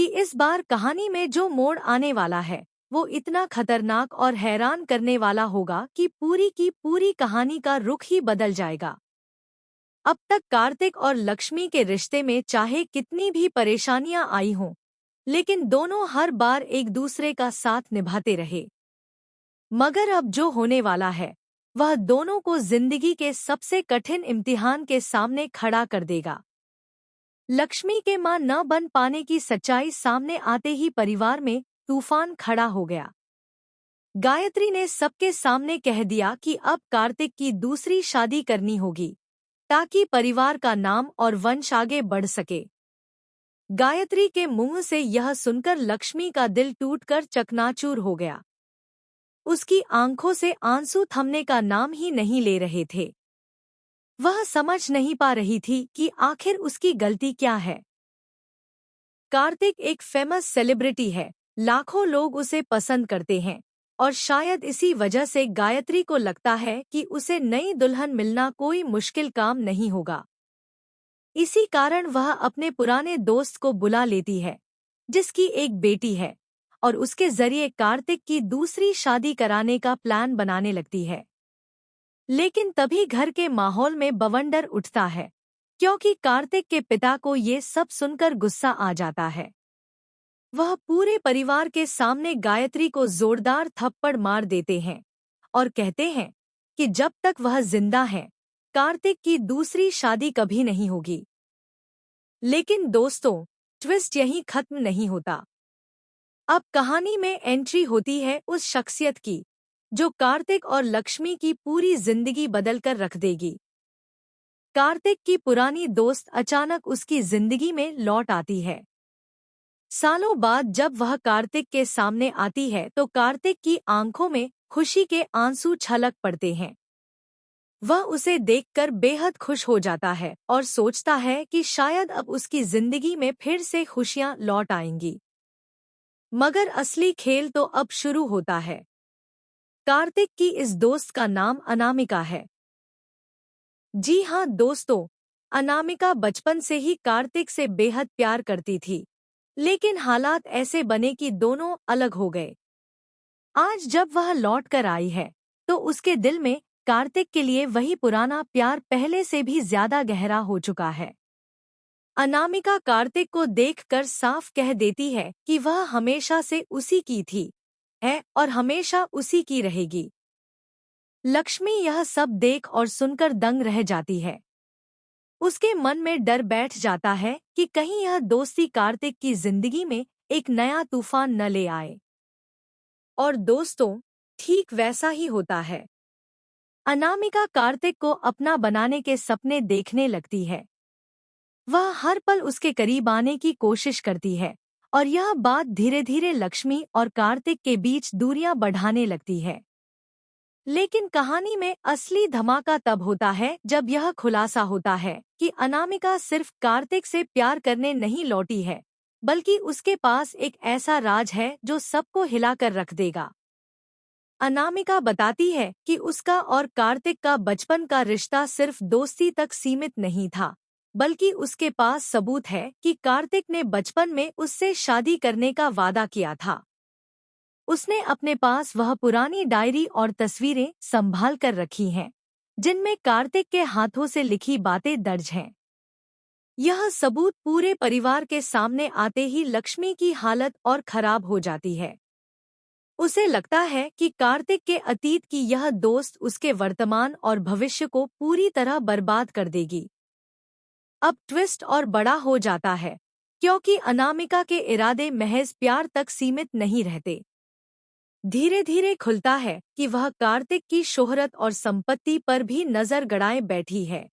कि इस बार कहानी में जो मोड़ आने वाला है वो इतना खतरनाक और हैरान करने वाला होगा कि पूरी की पूरी कहानी का रुख ही बदल जाएगा। अब तक कार्तिक और लक्ष्मी के रिश्ते में चाहे कितनी भी परेशानियां आई हों, लेकिन दोनों हर बार एक दूसरे का साथ निभाते रहे। मगर अब जो होने वाला है वह दोनों को जिंदगी के सबसे कठिन इम्तिहान के सामने खड़ा कर देगा। लक्ष्मी के मां न बन पाने की सच्चाई सामने आते ही परिवार में तूफान खड़ा हो गया। गायत्री ने सबके सामने कह दिया कि अब कार्तिक की दूसरी शादी करनी होगी ताकि परिवार का नाम और वंश आगे बढ़ सके। गायत्री के मुंह से यह सुनकर लक्ष्मी का दिल टूटकर चकनाचूर हो गया। उसकी आंखों से आंसू थमने का नाम ही नहीं ले रहे थे। वह समझ नहीं पा रही थी कि आखिर उसकी गलती क्या है। कार्तिक एक फेमस सेलिब्रिटी है, लाखों लोग उसे पसंद करते हैं और शायद इसी वजह से गायत्री को लगता है कि उसे नई दुल्हन मिलना कोई मुश्किल काम नहीं होगा। इसी कारण वह अपने पुराने दोस्त को बुला लेती है जिसकी एक बेटी है और उसके जरिए कार्तिक की दूसरी शादी कराने का प्लान बनाने लगती है। लेकिन तभी घर के माहौल में बवंडर उठता है क्योंकि कार्तिक के पिता को ये सब सुनकर गुस्सा आ जाता है। वह पूरे परिवार के सामने गायत्री को जोरदार थप्पड़ मार देते हैं और कहते हैं कि जब तक वह जिंदा है कार्तिक की दूसरी शादी कभी नहीं होगी। लेकिन दोस्तों, ट्विस्ट यहीं खत्म नहीं होता। अब कहानी में एंट्री होती है उस शख्सियत की जो कार्तिक और लक्ष्मी की पूरी जिंदगी बदलकर रख देगी। कार्तिक की पुरानी दोस्त अचानक उसकी जिंदगी में लौट आती है। सालों बाद जब वह कार्तिक के सामने आती है तो कार्तिक की आंखों में खुशी के आंसू छलक पड़ते हैं। वह उसे देखकर बेहद खुश हो जाता है और सोचता है कि शायद अब उसकी जिंदगी में फिर से खुशियां लौट आएंगी। मगर असली खेल तो अब शुरू होता है। कार्तिक की इस दोस्त का नाम अनामिका है। जी हाँ दोस्तों, अनामिका बचपन से ही कार्तिक से बेहद प्यार करती थी, लेकिन हालात ऐसे बने कि दोनों अलग हो गए। आज जब वह लौट कर आई है तो उसके दिल में कार्तिक के लिए वही पुराना प्यार पहले से भी ज्यादा गहरा हो चुका है। अनामिका कार्तिक को देखकर साफ कह देती है कि वह हमेशा से उसी की थी है और हमेशा उसी की रहेगी। लक्ष्मी यह सब देख और सुनकर दंग रह जाती है। उसके मन में डर बैठ जाता है कि कहीं यह दोस्ती कार्तिक की जिंदगी में एक नया तूफान न ले आए। और दोस्तों, ठीक वैसा ही होता है। अनामिका कार्तिक को अपना बनाने के सपने देखने लगती है। वह हर पल उसके करीब आने की कोशिश करती है और यह बात धीरे धीरे लक्ष्मी और कार्तिक के बीच दूरियां बढ़ाने लगती है। लेकिन कहानी में असली धमाका तब होता है जब यह खुलासा होता है कि अनामिका सिर्फ कार्तिक से प्यार करने नहीं लौटी है, बल्कि उसके पास एक ऐसा राज है जो सबको हिलाकर रख देगा। अनामिका बताती है कि उसका और कार्तिक का बचपन का रिश्ता सिर्फ दोस्ती तक सीमित नहीं था, बल्कि उसके पास सबूत है कि कार्तिक ने बचपन में उससे शादी करने का वादा किया था। उसने अपने पास वह पुरानी डायरी और तस्वीरें संभाल कर रखी हैं, जिनमें कार्तिक के हाथों से लिखी बातें दर्ज हैं। यह सबूत पूरे परिवार के सामने आते ही लक्ष्मी की हालत और खराब हो जाती है। उसे लगता है कि कार्तिक के अतीत की यह दोस्त उसके वर्तमान और भविष्य को पूरी तरह बर्बाद कर देगी। अब ट्विस्ट और बड़ा हो जाता है, क्योंकि अनामिका के इरादे महज प्यार तक सीमित नहीं रहते। धीरे धीरे खुलता है कि वह कार्तिक की शोहरत और संपत्ति पर भी नजर गड़ाए बैठी है।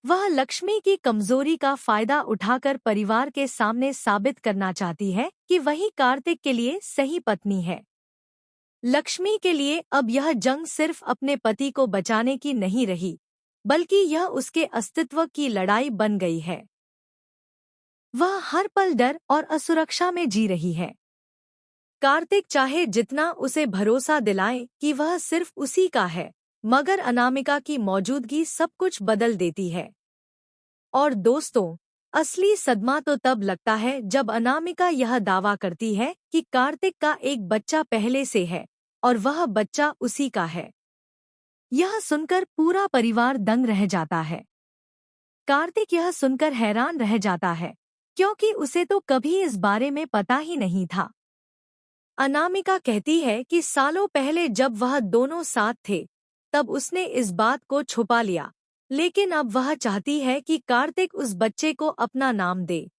वह लक्ष्मी की कमजोरी का फायदा उठाकर परिवार के सामने साबित करना चाहती है कि वही कार्तिक के लिए सही पत्नी है। लक्ष्मी के लिए अब यह जंग सिर्फ अपने पति को बचाने की नहीं रही, बल्कि यह उसके अस्तित्व की लड़ाई बन गई है। वह हर पल डर और असुरक्षा में जी रही है। कार्तिक चाहे जितना उसे भरोसा दिलाए कि वह सिर्फ उसी का है, मगर अनामिका की मौजूदगी सब कुछ बदल देती है। और दोस्तों, असली सदमा तो तब लगता है जब अनामिका यह दावा करती है कि कार्तिक का एक बच्चा पहले से है और वह बच्चा उसी का है। यह सुनकर पूरा परिवार दंग रह जाता है। कार्तिक यह सुनकर हैरान रह जाता है क्योंकि उसे तो कभी इस बारे में पता ही नहीं था। अनामिका कहती है कि सालों पहले जब वह दोनों साथ थे तब उसने इस बात को छुपा लिया, लेकिन अब वह चाहती है कि कार्तिक उस बच्चे को अपना नाम दे।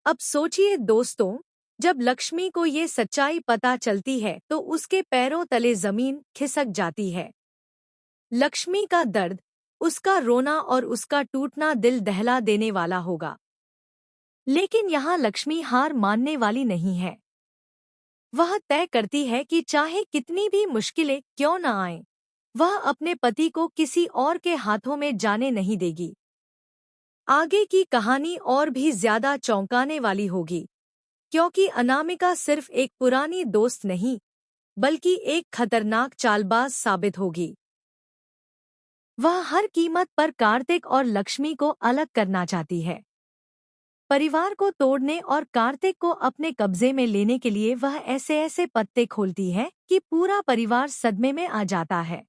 अब सोचिए दोस्तों, जब लक्ष्मी को ये सच्चाई पता चलती है तो उसके पैरों तले जमीन खिसक जाती है। लक्ष्मी का दर्द, उसका रोना और उसका टूटना दिल दहला देने वाला होगा। लेकिन यहाँ लक्ष्मी हार मानने वाली नहीं है। वह तय करती है कि चाहे कितनी भी मुश्किलें क्यों न आएं, वह अपने पति को किसी और के हाथों में जाने नहीं देगी। आगे की कहानी और भी ज्यादा चौंकाने वाली होगी, क्योंकि अनामिका सिर्फ एक पुरानी दोस्त नहीं, बल्कि एक खतरनाक चालबाज साबित होगी। वह हर कीमत पर कार्तिक और लक्ष्मी को अलग करना चाहती है। परिवार को तोड़ने और कार्तिक को अपने कब्जे में लेने के लिए वह ऐसे ऐसे पत्ते खोलती है कि पूरा परिवार सदमे में आ जाता है।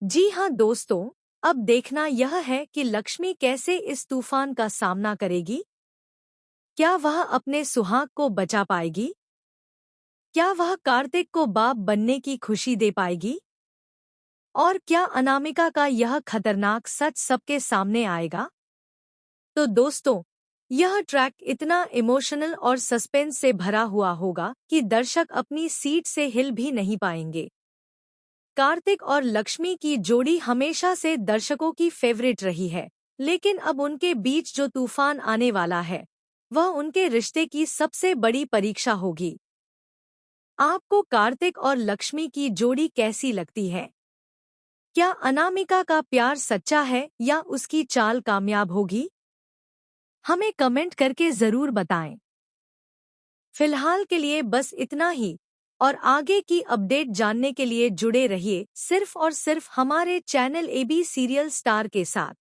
जी हाँ दोस्तों, अब देखना यह है कि लक्ष्मी कैसे इस तूफान का सामना करेगी। क्या वह अपने सुहाग को बचा पाएगी? क्या वह कार्तिक को बाप बनने की खुशी दे पाएगी? और क्या अनामिका का यह खतरनाक सच सबके सामने आएगा? तो दोस्तों, यह ट्रैक इतना इमोशनल और सस्पेंस से भरा हुआ होगा कि दर्शक अपनी सीट से हिल भी नहीं पाएंगे। कार्तिक और लक्ष्मी की जोड़ी हमेशा से दर्शकों की फेवरेट रही है, लेकिन अब उनके बीच जो तूफान आने वाला है, वह उनके रिश्ते की सबसे बड़ी परीक्षा होगी। आपको कार्तिक और लक्ष्मी की जोड़ी कैसी लगती है? क्या अनामिका का प्यार सच्चा है या उसकी चाल कामयाब होगी? हमें कमेंट करके जरूर बताएं। फिलहाल के लिए बस इतना ही, और आगे की अपडेट जानने के लिए जुड़े रहिए सिर्फ और सिर्फ हमारे चैनल AB सीरियल स्टार के साथ।